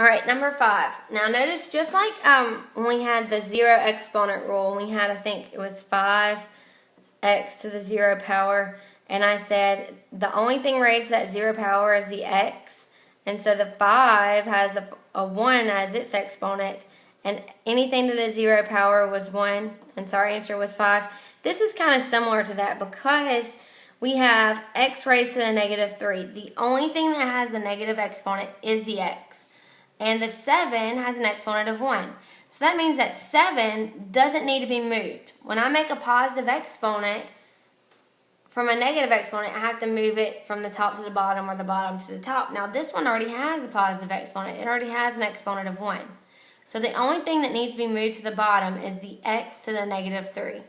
All right, number 5. Now notice, just like when we had the 0 exponent rule, we had, I think it was 5x to the 0 power, and I said the only thing raised to that 0 power is the x, and so the 5 has a 1 as its exponent, and anything to the 0 power was 1, and so our answer was 5. This is kind of similar to that because we have x raised to the negative 3. The only thing that has a negative exponent is the x. And the 7 has an exponent of 1. So that means that 7 doesn't need to be moved. When I make a positive exponent from a negative exponent, I have to move it from the top to the bottom or the bottom to the top. Now this one already has a positive exponent. It already has an exponent of 1. So the only thing that needs to be moved to the bottom is the x to the negative 3.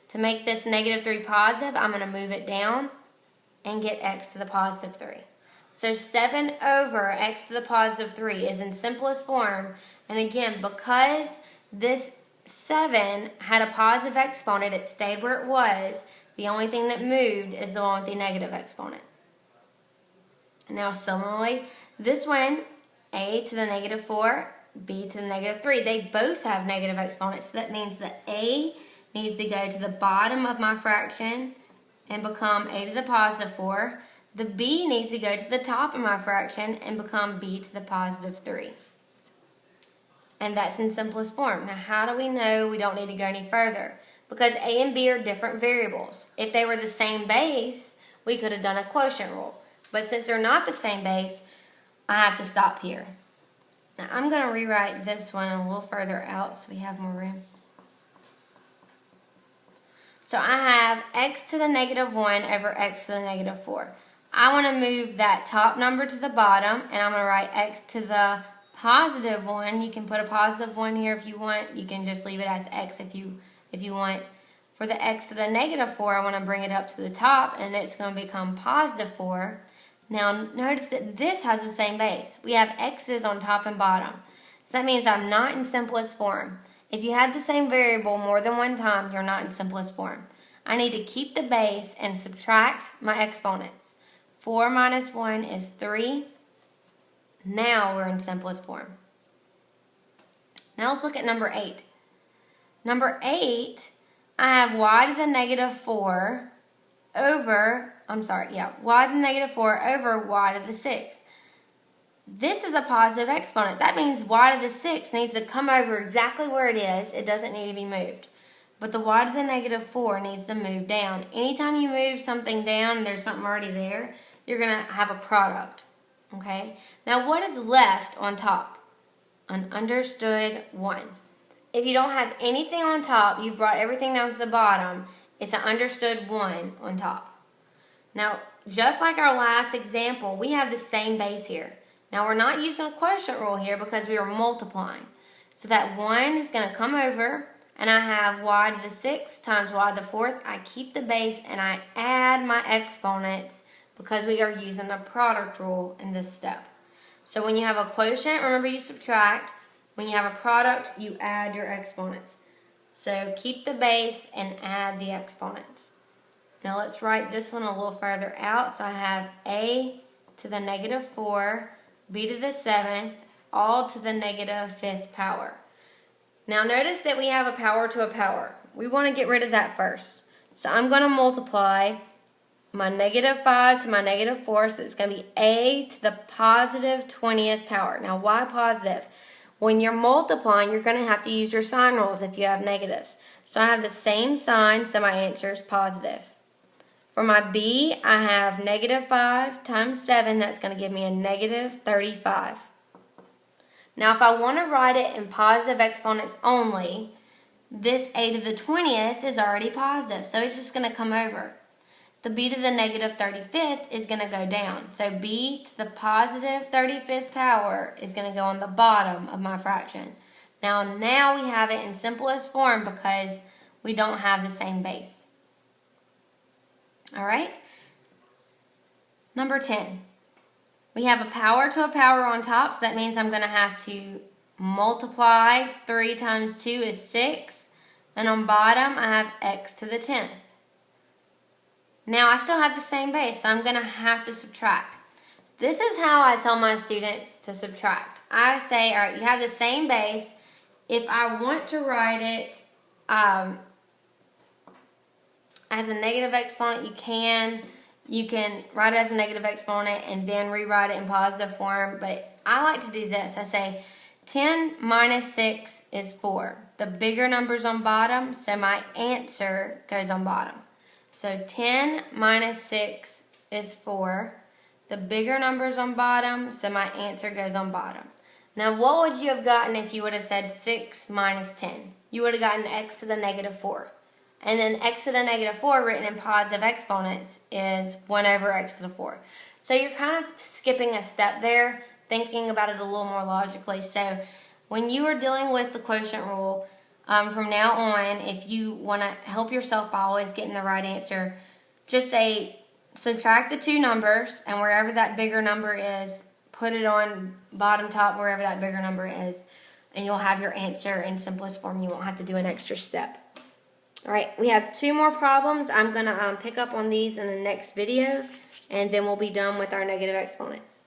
To make this negative 3 positive, I'm going to move it down and get x to the positive 3. So 7 over x to the positive 3 is in simplest form. And again, because this 7 had a positive exponent, it stayed where it was. The only thing that moved is the one with the negative exponent. Now similarly, this one, a to the negative 4, b to the negative 3, they both have negative exponents. So that means that a needs to go to the bottom of my fraction and become a to the positive 4. The b needs to go to the top of my fraction and become b to the positive 3. And that's in simplest form. Now, how do we know we don't need to go any further? Because a and b are different variables. If they were the same base, we could have done a quotient rule. But since they're not the same base, I have to stop here. Now, I'm going to rewrite this one a little further out so we have more room. So I have x to the negative 1 over x to the negative 4. I want to move that top number to the bottom, and I'm going to write x to the positive 1. You can put a positive 1 here if you want. You can just leave it as x if you want. For the x to the negative 4, I want to bring it up to the top, and it's going to become positive 4. Now, notice that this has the same base. We have x's on top and bottom. So that means I'm not in simplest form. If you had the same variable more than one time, you're not in simplest form. I need to keep the base and subtract my exponents. 4 minus 1 is 3. Now we're in simplest form. Now let's look at number 8. Number 8, I have y to the negative 4 over, y to the negative 4 over y to the 6. This is a positive exponent. That means y to the 6 needs to come over exactly where it is. It doesn't need to be moved. But the y to the negative 4 needs to move down. Anytime you move something down and there's something already there, you're going to have a product. Okay? Now what is left on top? An understood 1. If you don't have anything on top, you've brought everything down to the bottom, it's an understood 1 on top. Now, just like our last example, we have the same base here. Now we're not using a quotient rule here because we are multiplying. So that 1 is going to come over, and I have y to the 6 times y to the 4th. I keep the base and I add my exponents because we are using the product rule in this step. So when you have a quotient, remember you subtract. When you have a product, you add your exponents. So keep the base and add the exponents. Now let's write this one a little further out. So I have a to the negative 4, b to the 7th, all to the negative 5th power. Now notice that we have a power to a power. We want to get rid of that first. So I'm going to multiply my negative 5 to my negative 4, so it's going to be a to the positive 20th power. Now why positive? When you're multiplying, you're going to have to use your sign rules if you have negatives. So I have the same sign, so my answer is positive. For my b, I have negative 5 times 7. That's going to give me a negative 35. Now if I want to write it in positive exponents only, this a to the 20th is already positive, so it's just going to come over. The b to the negative 35th is going to go down. So b to the positive 35th power is going to go on the bottom of my fraction. Now we have it in simplest form because we don't have the same base. All right? Number 10. We have a power to a power on top, so that means I'm going to have to multiply. 3 times 2 is 6. And on bottom, I have x to the 10th. Now I still have the same base, so I'm going to have to subtract. This is how I tell my students to subtract. I say, all right, you have the same base. If I want to write it as a negative exponent, you can. You can write it as a negative exponent and then rewrite it in positive form. But I like to do this. I say 10 minus 6 is 4. The bigger number's on bottom, so my answer goes on bottom. So 10 minus 6 is 4. The bigger number's on bottom, so my answer goes on bottom. Now, what would you have gotten if you would have said 6 minus 10? You would have gotten x to the negative 4. And then x to the negative 4 written in positive exponents is 1 over x to the 4. So you're kind of skipping a step there, thinking about it a little more logically. So when you are dealing with the quotient rule, from now on, if you want to help yourself by always getting the right answer, just say subtract the two numbers, and wherever that bigger number is, put it on bottom top wherever that bigger number is, and you'll have your answer in simplest form. You won't have to do an extra step. All right, we have 2 more problems. I'm going to pick up on these in the next video, and then we'll be done with our negative exponents.